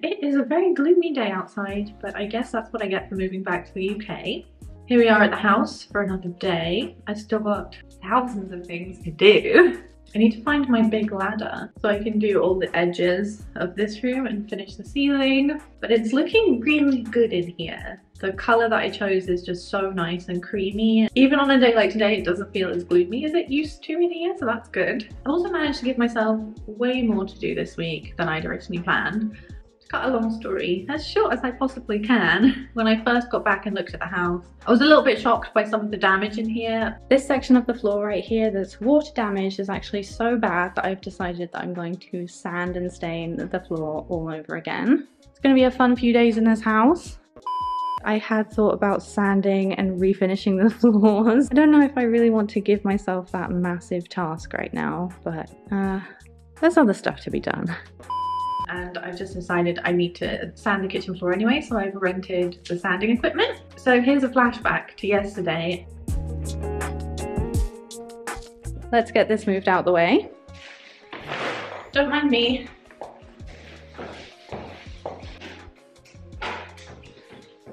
It is a very gloomy day outside, but I guess that's what I get for moving back to the UK. Here we are at the house for another day. I've still got thousands of things to do. I need to find my big ladder so I can do all the edges of this room and finish the ceiling. But it's looking really good in here. The colour that I chose is just so nice and creamy. Even on a day like today, it doesn't feel as gloomy as it used to in here, so that's good. I also managed to give myself way more to do this week than I'd originally planned. To cut a long story as short as I possibly can, when I first got back and looked at the house, I was a little bit shocked by some of the damage in here. This section of the floor right here that's water damaged is actually so bad that I've decided that I'm going to sand and stain the floor all over again. It's going to be a fun few days in this house. I had thought about sanding and refinishing the floors. I don't know if I really want to give myself that massive task right now, but there's other stuff to be done. And I've just decided I need to sand the kitchen floor anyway, so I've rented the sanding equipment. So here's a flashback to yesterday. Let's get this moved out the way. Don't mind me.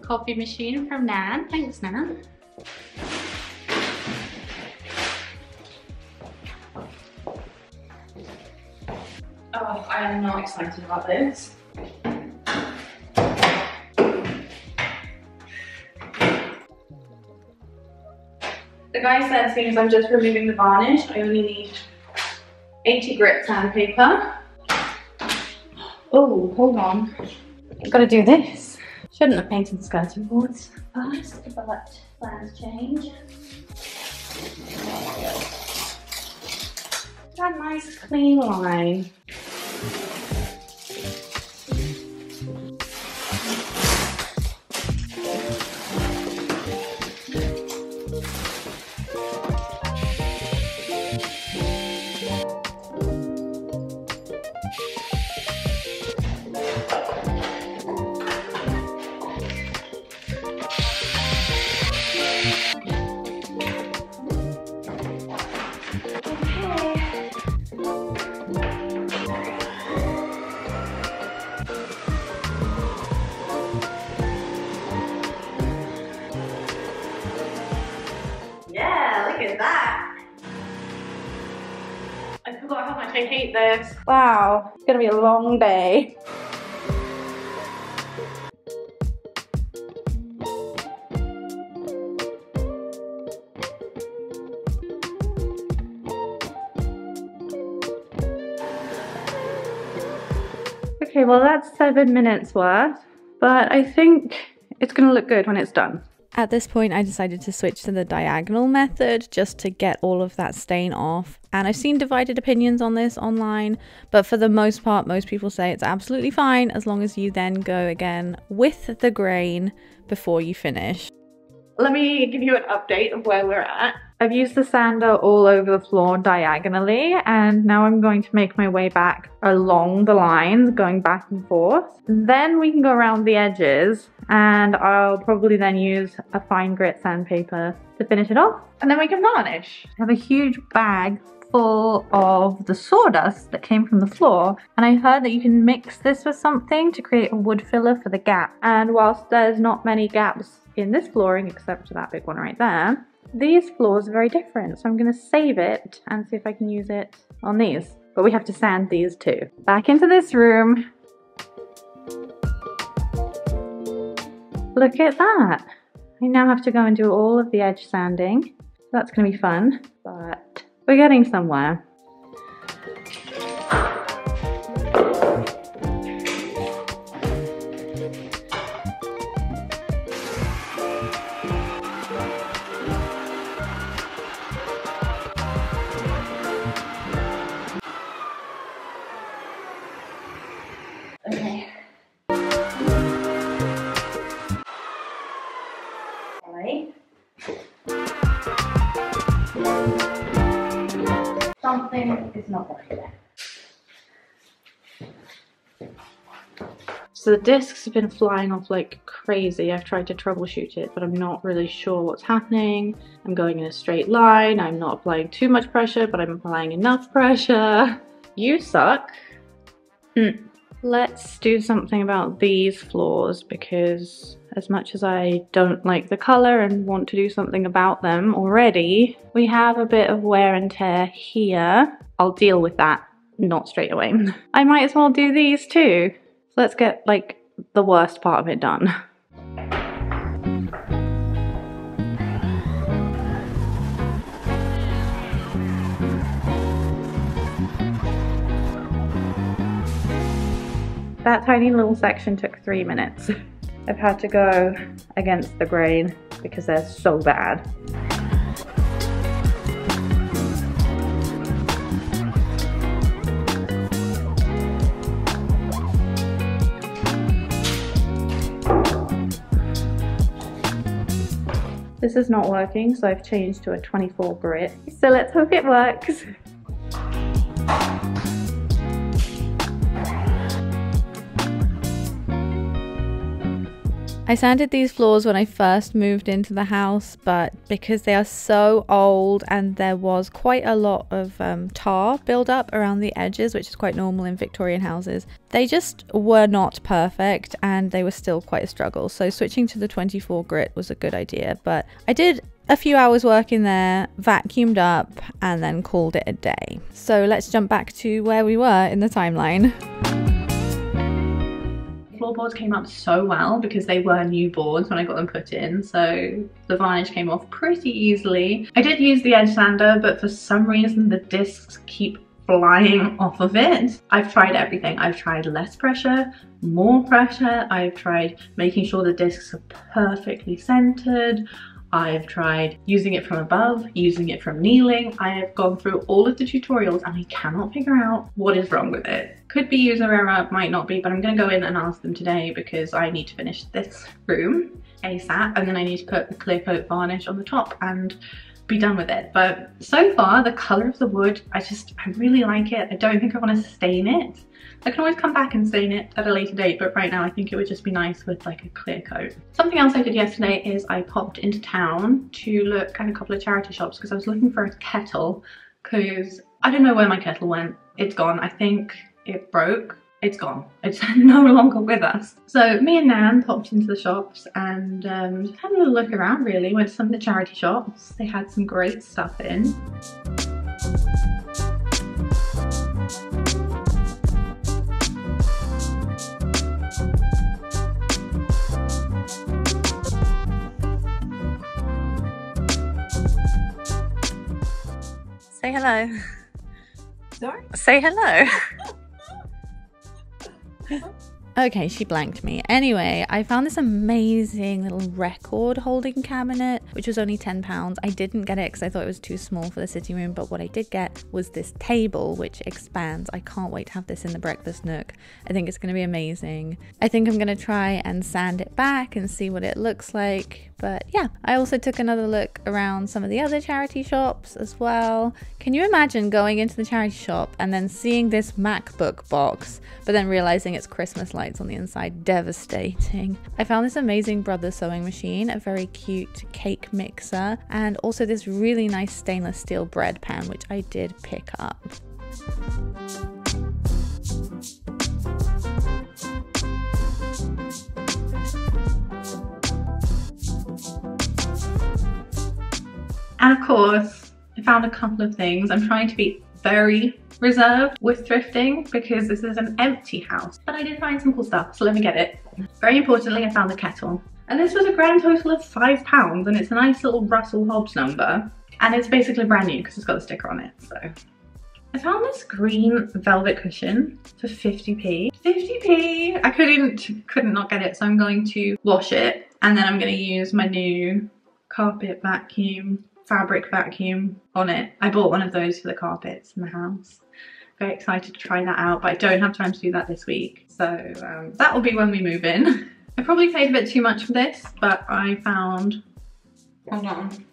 Coffee machine from Nan. Thanks, Nan. Oh, I am not excited about this. The guy said, seeing as I'm just removing the varnish, I only need 80 grit sandpaper. Oh, hold on. I've got to do this. Shouldn't have painted the skirting boards first, but plans change. That nice clean line. Look at that! I forgot how much I hate this. Wow, it's gonna be a long day. Okay, well that's 7 minutes worth, but I think it's gonna look good when it's done. At this point, I decided to switch to the diagonal method just to get all of that stain off. And I've seen divided opinions on this online, but for the most part, most people say it's absolutely fine as long as you then go again with the grain before you finish. Let me give you an update of where we're at. I've used the sander all over the floor diagonally, and now I'm going to make my way back along the lines, going back and forth. Then we can go around the edges, and I'll probably then use a fine grit sandpaper to finish it off, and then we can varnish. I have a huge bag full of the sawdust that came from the floor, and I heard that you can mix this with something to create a wood filler for the gap. And whilst there's not many gaps in this flooring except for that big one right there, these floors are very different, so I'm going to save it and see if I can use it on these. But we have to sand these too. Back into this room. Look at that. I now have to go and do all of the edge sanding. That's going to be fun, but we're getting somewhere. Okay. Right. Something is not right there. So the discs have been flying off like crazy. I've tried to troubleshoot it, but I'm not really sure what's happening. I'm going in a straight line. I'm not applying too much pressure, but I'm applying enough pressure. You suck. Let's do something about these floors, because as much as I don't like the colour and want to do something about them already, we have a bit of wear and tear here. I'll deal with that, not straight away. I might as well do these too. So let's get like the worst part of it done. That tiny little section took 3 minutes. I've had to go against the grain because they're so bad. This is not working, so I've changed to a 24 grit. So let's hope it works. I sanded these floors when I first moved into the house, but because they are so old and there was quite a lot of tar build up around the edges, which is quite normal in Victorian houses, they just were not perfect and they were still quite a struggle. So switching to the 24 grit was a good idea, but I did a few hours work in there, vacuumed up, and then called it a day. So let's jump back to where we were in the timeline. Floorboards came up so well because they were new boards when I got them put in, so the varnish came off pretty easily. I did use the edge sander, but for some reason the discs keep flying off of it. I've tried everything. I've tried less pressure, more pressure. I've tried making sure the discs are perfectly centered. I've tried using it from above, using it from kneeling. I have gone through all of the tutorials and I cannot figure out what is wrong with it. Could be user error, might not be, but I'm going to go in and ask them today because I need to finish this room ASAP, and then I need to put the clear coat varnish on the top and be done with it. But so far the colour of the wood, I really like it. I don't think I want to stain it. I can always come back and stain it at a later date, but right now I think it would just be nice with like a clear coat. Something else I did yesterday is I popped into town to look at a couple of charity shops because I was looking for a kettle, because I don't know where my kettle went. It's gone. I think it broke. It's gone. It's no longer with us. So me and Nan popped into the shops and just had a little look around really. Went to some of the charity shops. They had some great stuff in. Say hello. Sorry? Say hello. Okay, she blanked me. Anyway, I found this amazing little record holding cabinet, which was only £10. I didn't get it because I thought it was too small for the sitting room, but what I did get was this table which expands. I can't wait to have this in the breakfast nook. I think it's going to be amazing. I think I'm going to try and sand it back and see what it looks like. But yeah, I also took another look around some of the other charity shops as well. Can you imagine going into the charity shop and then seeing this MacBook box, but then realizing it's Christmas lights on the inside? Devastating. I found this amazing Brothers sewing machine, a very cute cake mixer, and also this really nice stainless steel bread pan, which I did pick up. And of course, I found a couple of things. I'm trying to be very reserved with thrifting because this is an empty house, but I did find some cool stuff, so let me get it. Very importantly, I found the kettle. And this was a grand total of £5, and it's a nice little Russell Hobbs number. And it's basically brand new because it's got a sticker on it, so. I found this green velvet cushion for 50p. 50p! I couldn't not get it, so I'm going to wash it, and then I'm going to use my new carpet vacuum, fabric vacuum on it. I bought one of those for the carpets in the house. Very excited to try that out, but I don't have time to do that this week. So that will be when we move in. I probably paid a bit too much for this, but I found, hold on,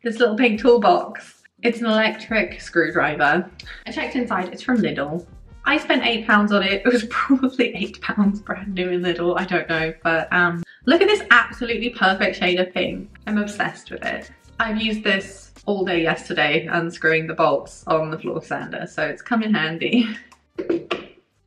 this little pink toolbox. It's an electric screwdriver. I checked inside, it's from Lidl. I spent £8 on it. It was probably £8 brand new in Lidl, I don't know, but look at this absolutely perfect shade of pink. I'm obsessed with it. I've used this all day yesterday unscrewing the bolts on the floor sander, so it's come in handy.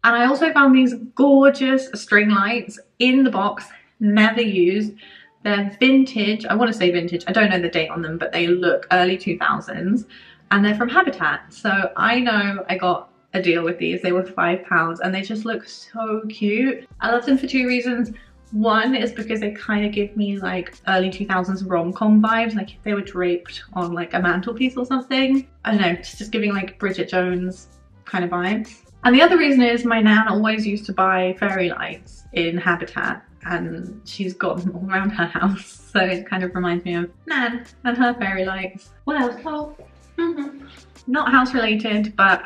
And I also found these gorgeous string lights in the box, never used. They're vintage, I want to say vintage, I don't know the date on them, but they look early 2000s and they're from Habitat. So I know I got a deal with these. They were £5 and they just look so cute. I love them for two reasons. One is because they kind of give me like early 2000s rom-com vibes, like if they were draped on like a mantelpiece or something. I don't know, it's just giving like Bridget Jones kind of vibes. And the other reason is my nan always used to buy fairy lights in Habitat and she's got them all around her house. So it kind of reminds me of Nan and her fairy lights. What else? Oh, not house related, but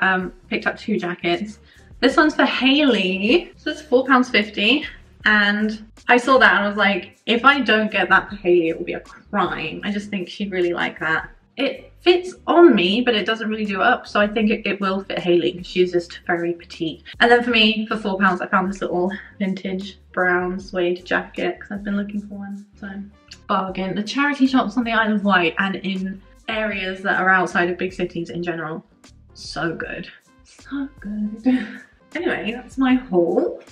picked up 2 jackets. This one's for Hayley. So it's £4.50. And I saw that and I was like, if I don't get that for Hayley, it will be a crime. I just think she'd really like that. It fits on me, but it doesn't really do up, so I think it will fit Hayley because she's just very petite. And then for me, for £4, I found this little vintage brown suede jacket because I've been looking for one, so bargain. The charity shops on the Isle of Wight and in areas that are outside of big cities in general, so good, so good. Anyway, that's my haul.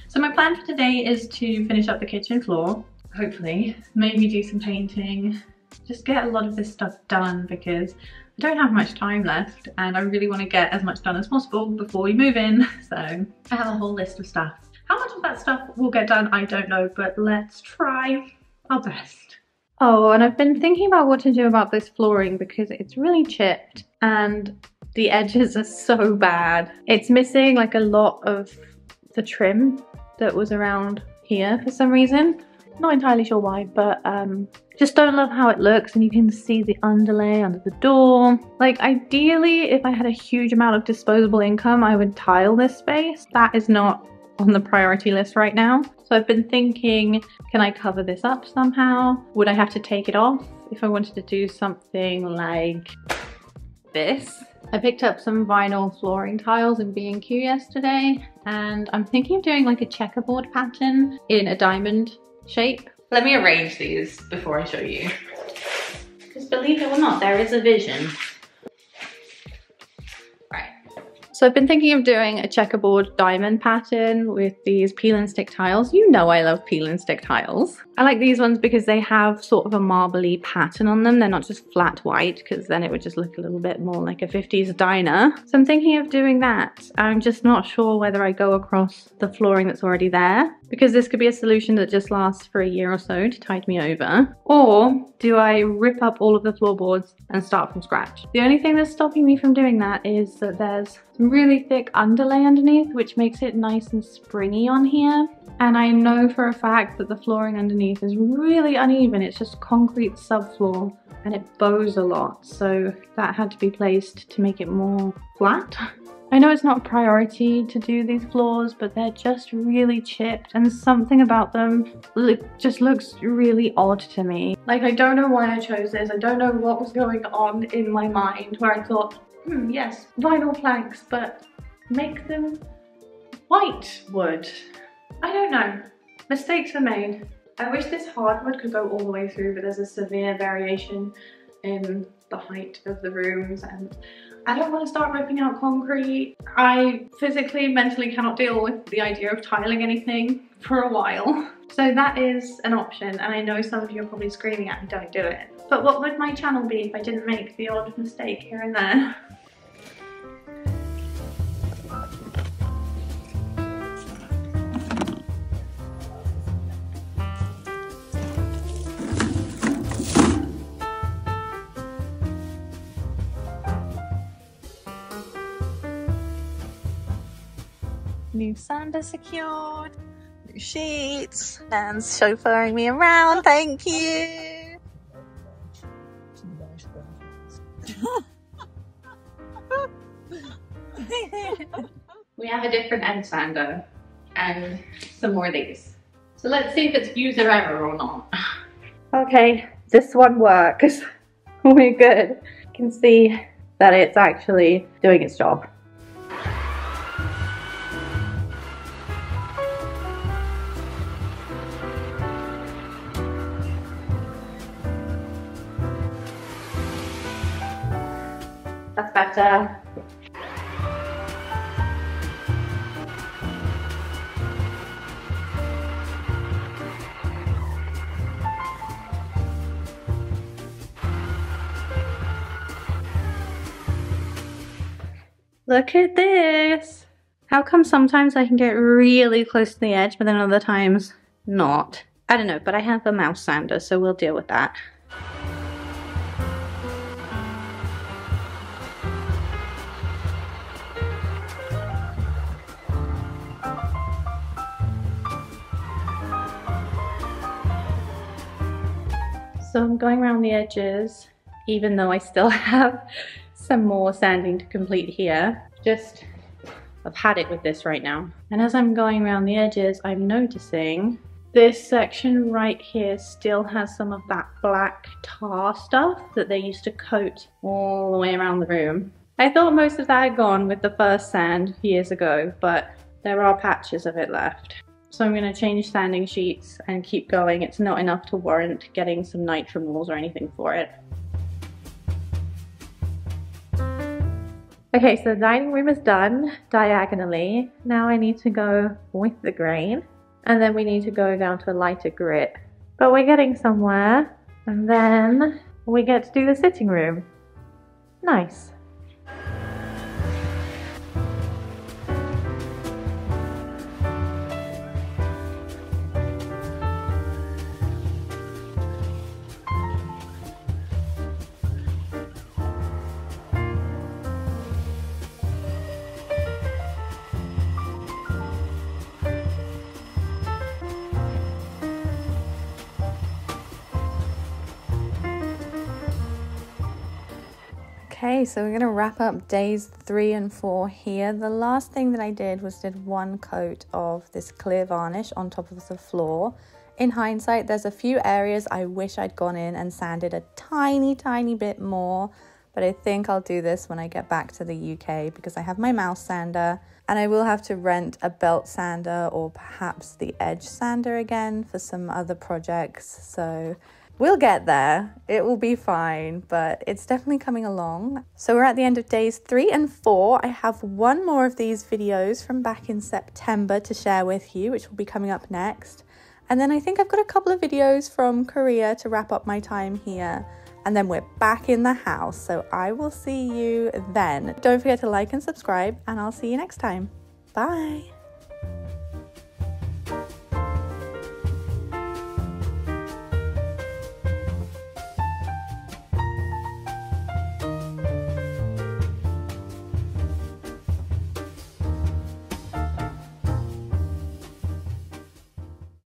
So my plan for today is to finish up the kitchen floor, hopefully, maybe do some painting, just get a lot of this stuff done because I don't have much time left and I really want to get as much done as possible before we move in. So I have a whole list of stuff. How much of that stuff will get done, I don't know, but let's try our best. Oh, and I've been thinking about what to do about this flooring because it's really chipped and the edges are so bad. It's missing like a lot of the trim that was around here for some reason. Not entirely sure why, but just don't love how it looks, and you can see the underlay under the door. Like ideally, if I had a huge amount of disposable income, I would tile this space. That is not on the priority list right now. So I've been thinking, can I cover this up somehow? Would I have to take it off if I wanted to do something like this? I picked up some vinyl flooring tiles in B&Q yesterday, and I'm thinking of doing like a checkerboard pattern in a diamond shape. Let me arrange these before I show you. Because believe it or not, there is a vision. Right. So I've been thinking of doing a checkerboard diamond pattern with these peel and stick tiles. You know I love peel and stick tiles. I like these ones because they have sort of a marbly pattern on them. They're not just flat white, because then it would just look a little bit more like a 50s diner. So I'm thinking of doing that. I'm just not sure whether I go across the flooring that's already there, because this could be a solution that just lasts for a year or so to tide me over. Or do I rip up all of the floorboards and start from scratch? The only thing that's stopping me from doing that is that there's some really thick underlay underneath, which makes it nice and springy on here. And I know for a fact that the flooring underneath is really uneven. It's just concrete subfloor and it bows a lot. So that had to be placed to make it more flat. I know it's not a priority to do these floors, but they're just really chipped and something about them just looks really odd to me. Like, I don't know why I chose this. I don't know what was going on in my mind where I thought, yes, vinyl planks, but make them white wood. I don't know. Mistakes are made. I wish this hardwood could go all the way through, but there's a severe variation in the height of the rooms and I don't want to start ripping out concrete. I physically, mentally cannot deal with the idea of tiling anything for a while. So that is an option, and I know some of you are probably screaming at me, don't do it. But what would my channel be if I didn't make the odd mistake here and there? New sander secured, new sheets, and chauffeuring me around, thank you. We have a different end sander and some more of these. So let's see if it's user error or not. Okay, this one works. We're good. You can see that it's actually doing its job. That's better. Look at this. How come sometimes I can get really close to the edge, but then other times not? I don't know, but I have a mouse sander, so we'll deal with that. So I'm going around the edges, even though I still have some more sanding to complete here. I've had it with this right now. And as I'm going around the edges, I'm noticing this section right here still has some of that black tar stuff that they used to coat all the way around the room. I thought most of that had gone with the first sand years ago, but there are patches of it left. So I'm going to change sanding sheets and keep going. It's not enough to warrant getting some nitrum walls or anything for it. Okay, so the dining room is done diagonally. Now I need to go with the grain, and then we need to go down to a lighter grit. But we're getting somewhere, and then we get to do the sitting room. Nice. Okay, so we're going to wrap up days 3 and 4 here. The last thing that I did was did one coat of this clear varnish on top of the floor. In hindsight, there's a few areas I wish I'd gone in and sanded a tiny bit more, but I think I'll do this when I get back to the UK because I have my mouse sander and I will have to rent a belt sander or perhaps the edge sander again for some other projects. So we'll get there. It will be fine, but it's definitely coming along. So we're at the end of days 3 and 4. I have one more of these videos from back in September to share with you, which will be coming up next. And then I think I've got a couple of videos from Korea to wrap up my time here. And then we're back in the house. So I will see you then. Don't forget to like and subscribe, and I'll see you next time. Bye.